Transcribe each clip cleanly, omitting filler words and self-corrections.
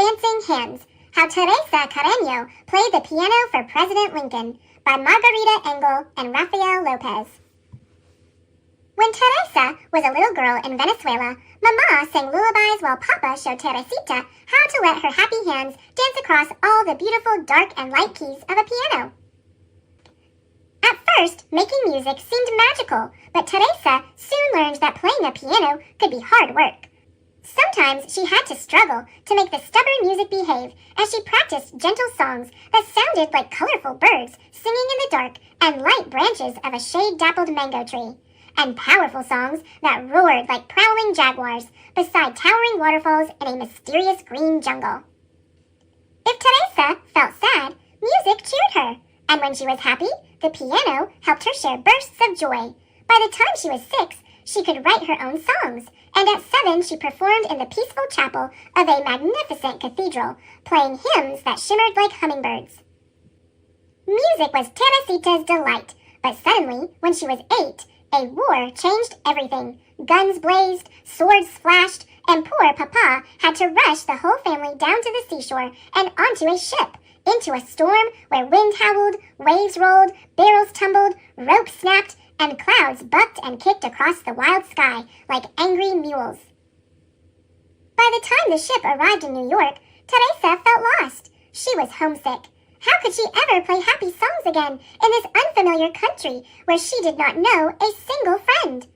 Dancing Hands, How Teresa Carreño Played the Piano for President Lincoln by Margarita Engel and Rafael Lopez. When Teresa was a little girl in Venezuela, Mama sang lullabies while Papa showed Teresita how to let her happy hands dance across all the beautiful dark and light keys of a piano. At first, making music seemed magical, but Teresa soon learned that playing a piano could be hard work. Sometimes she had to struggle to make the stubborn music behave as she practiced gentle songs that sounded like colorful birds singing in the dark and light branches of a shade-dappled mango tree, and powerful songs that roared like prowling jaguars beside towering waterfalls in a mysterious green jungle. If Teresa felt sad, music cheered her, and when she was happy, the piano helped her share bursts of joy. By the time she was 6, she could write her own songs, and at 7 she performed in the peaceful chapel of a magnificent cathedral, playing hymns that shimmered like hummingbirds. Music was Teresita's delight, but suddenly, when she was 8, a war changed everything. Guns blazed, swords flashed, and poor Papa had to rush the whole family down to the seashore and onto a ship, into a storm where wind howled, waves rolled, barrels tumbled, ropes snapped, and clouds bucked and kicked across the wild sky like angry mules. By the time the ship arrived in New York, Teresa felt lost. She was homesick. How could she ever play happy songs again in this unfamiliar country where she did not know a single friend?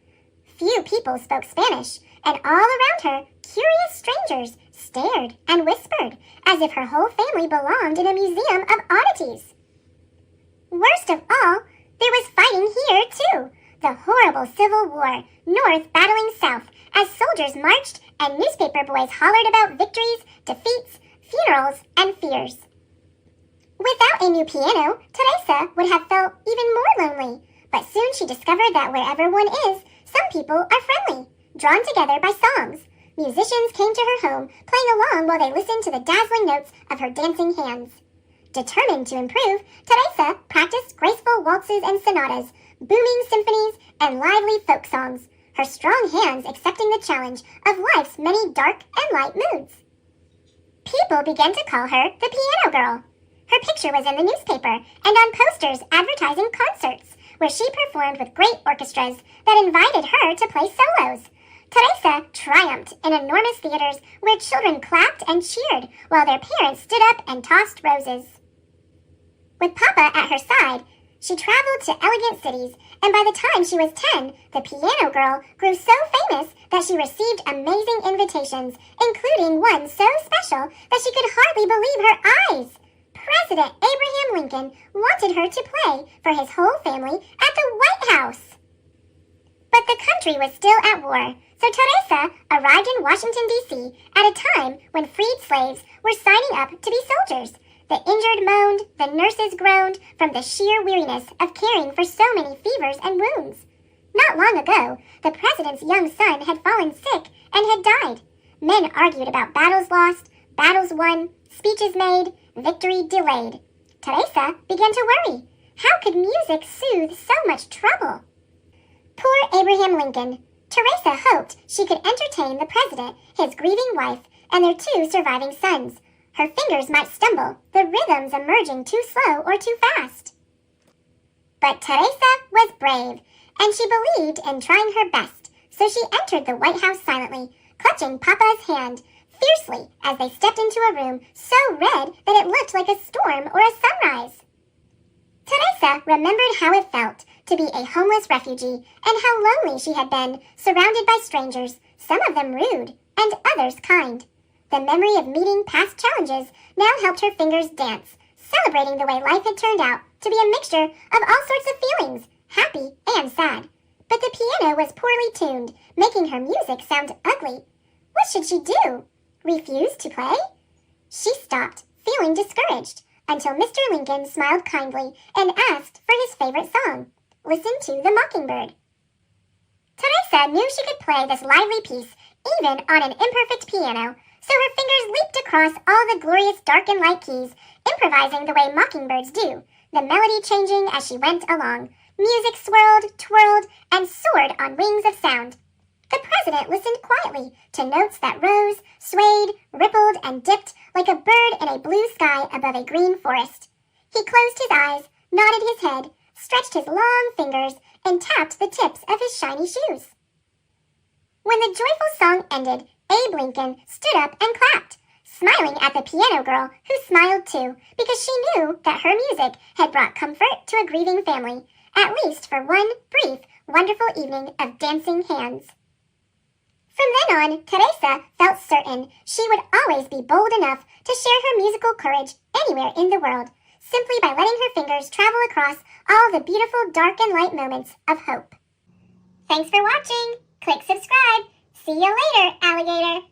Few people spoke Spanish, and all around her, curious strangers stared and whispered as if her whole family belonged in a museum of oddities. Worst of all, there was fighting here, too. The horrible Civil War, North battling South, as soldiers marched and newspaper boys hollered about victories, defeats, funerals, and fears. Without a new piano, Teresa would have felt even more lonely, but soon she discovered that wherever one is, some people are friendly, drawn together by songs. Musicians came to her home, playing along while they listened to the dazzling notes of her dancing hands. Determined to improve, Teresa practiced graceful waltzes and sonatas, booming symphonies, and lively folk songs, her strong hands accepting the challenge of life's many dark and light moods. People began to call her the Piano Girl. Her picture was in the newspaper and on posters advertising concerts, where she performed with great orchestras that invited her to play solos. Teresa triumphed in enormous theaters where children clapped and cheered while their parents stood up and tossed roses. With Papa at her side, she traveled to elegant cities, and by the time she was 10, the Piano Girl grew so famous that she received amazing invitations, including one so special that she could hardly believe her eyes. President Abraham Lincoln wanted her to play for his whole family at the White House. But the country was still at war, so Teresa arrived in Washington, D.C. at a time when freed slaves were signing up to be soldiers. The injured moaned, the nurses groaned from the sheer weariness of caring for so many fevers and wounds. Not long ago, the president's young son had fallen sick and had died. Men argued about battles lost, battles won, speeches made, victory delayed. Teresa began to worry. How could music soothe so much trouble? Poor Abraham Lincoln. Teresa hoped she could entertain the president, his grieving wife, and their 2 surviving sons. Her fingers might stumble, the rhythms emerging too slow or too fast. But Teresa was brave, and she believed in trying her best, so she entered the White House silently, clutching Papa's hand fiercely as they stepped into a room so red that it looked like a storm or a sunrise. Teresa remembered how it felt to be a homeless refugee and how lonely she had been, surrounded by strangers, some of them rude and others kind. The memory of meeting past challenges now helped her fingers dance, celebrating the way life had turned out to be a mixture of all sorts of feelings, happy and sad. But the piano was poorly tuned, making her music sound ugly. What should she do? Refuse to play? She stopped, feeling discouraged, until Mr. Lincoln smiled kindly and asked for his favorite song. Listen to The Mockingbird. Teresa knew she could play this lively piece even on an imperfect piano, so her fingers leaped across all the glorious dark and light keys, improvising the way mockingbirds do, the melody changing as she went along. Music swirled, twirled, and soared on wings of sound. The president listened quietly to notes that rose, swayed, rippled, and dipped like a bird in a blue sky above a green forest. He closed his eyes, nodded his head, stretched his long fingers, and tapped the tips of his shiny shoes. When the joyful song ended, Abe Lincoln stood up and clapped, smiling at the piano girl, who smiled too, because she knew that her music had brought comfort to a grieving family, at least for one brief, wonderful evening of dancing hands. From then on, Teresa felt certain she would always be bold enough to share her musical courage anywhere in the world, simply by letting her fingers travel across all the beautiful dark and light moments of hope. Thanks for watching. Click subscribe. See you later, alligator.